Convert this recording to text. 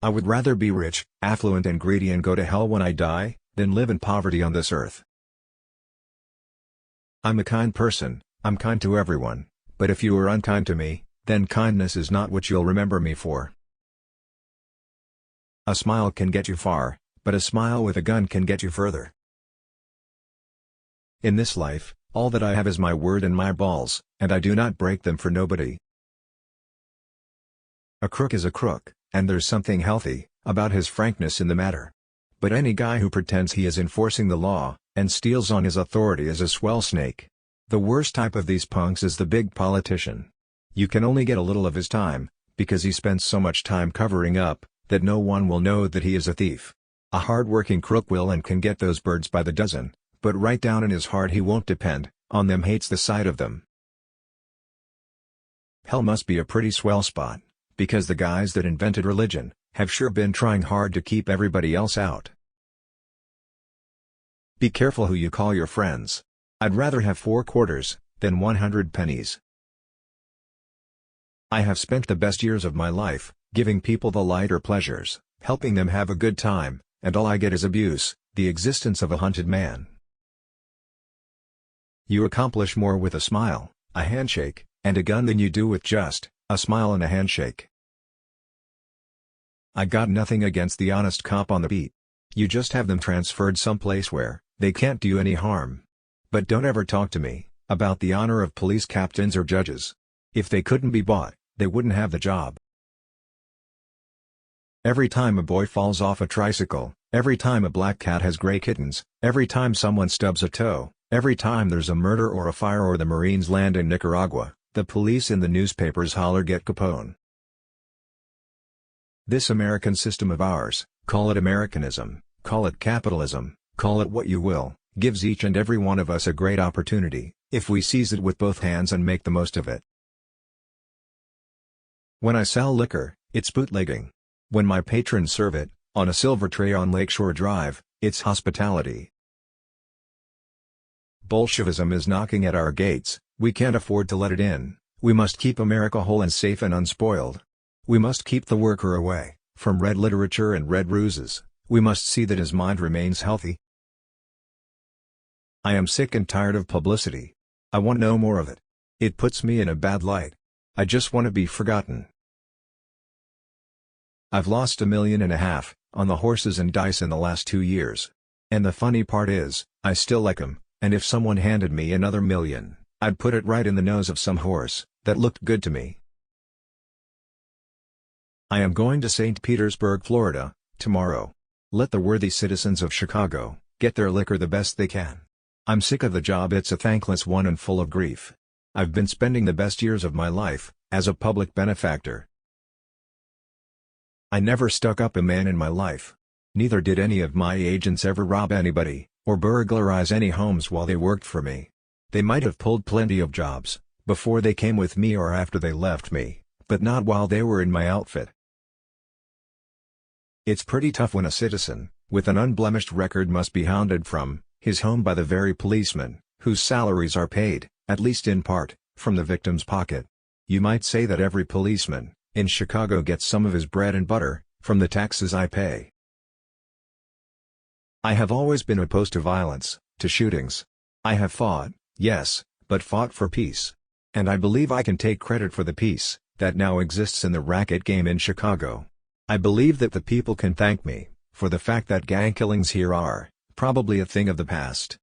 I would rather be rich, affluent and greedy and go to hell when I die, than live in poverty on this earth. I'm a kind person, I'm kind to everyone, but if you are unkind to me, then kindness is not what you'll remember me for. A smile can get you far, but a smile with a gun can get you further. In this life, all that I have is my word and my balls, and I do not break them for nobody. A crook is a crook, and there's something healthy about his frankness in the matter. But any guy who pretends he is enforcing the law, and steals on his authority is a swell snake. The worst type of these punks is the big politician. You can only get a little of his time, because he spends so much time covering up, that no one will know that he is a thief. A hard-working crook will and can get those birds by the dozen, but right down in his heart he won't depend on them, hates the sight of them. Hell must be a pretty swell spot, because the guys that invented religion have sure been trying hard to keep everybody else out. Be careful who you call your friends. I'd rather have 4 quarters than 100 pennies. I have spent the best years of my life giving people the lighter pleasures, helping them have a good time, and all I get is abuse, the existence of a hunted man. You accomplish more with a smile, a handshake, and a gun than you do with just a smile and a handshake. I got nothing against the honest cop on the beat. You just have them transferred someplace where they can't do any harm. But don't ever talk to me about the honor of police captains or judges. If they couldn't be bought, they wouldn't have the job. Every time a boy falls off a tricycle, every time a black cat has gray kittens, every time someone stubs a toe, every time there's a murder or a fire or the Marines land in Nicaragua, the police in the newspapers holler "Get Capone." This American system of ours, call it Americanism, call it capitalism, call it what you will, gives each and every one of us a great opportunity, if we seize it with both hands and make the most of it. When I sell liquor, it's bootlegging. When my patrons serve it, on a silver tray on Lakeshore Drive, it's hospitality. Bolshevism is knocking at our gates, we can't afford to let it in, we must keep America whole and safe and unspoiled. We must keep the worker away from red literature and red ruses, we must see that his mind remains healthy. I am sick and tired of publicity. I want no more of it. It puts me in a bad light. I just want to be forgotten. I've lost $1.5 million on the horses and dice in the last 2 years. And the funny part is, I still like 'em, and if someone handed me another $1 million, I'd put it right in the nose of some horse that looked good to me. I am going to St. Petersburg, Florida, tomorrow. Let the worthy citizens of Chicago get their liquor the best they can. I'm sick of the job, it's a thankless one and full of grief. I've been spending the best years of my life as a public benefactor. I never stuck up a man in my life. Neither did any of my agents ever rob anybody, or burglarize any homes while they worked for me. They might have pulled plenty of jobs, before they came with me or after they left me, but not while they were in my outfit. It's pretty tough when a citizen, with an unblemished record must be hounded from his home by the very policemen, whose salaries are paid, at least in part, from the victim's pocket. You might say that every policeman in Chicago gets some of his bread and butter from the taxes I pay. I have always been opposed to violence, to shootings. I have fought, yes, but fought for peace. And I believe I can take credit for the peace that now exists in the racket game in Chicago. I believe that the people can thank me for the fact that gang killings here are probably a thing of the past.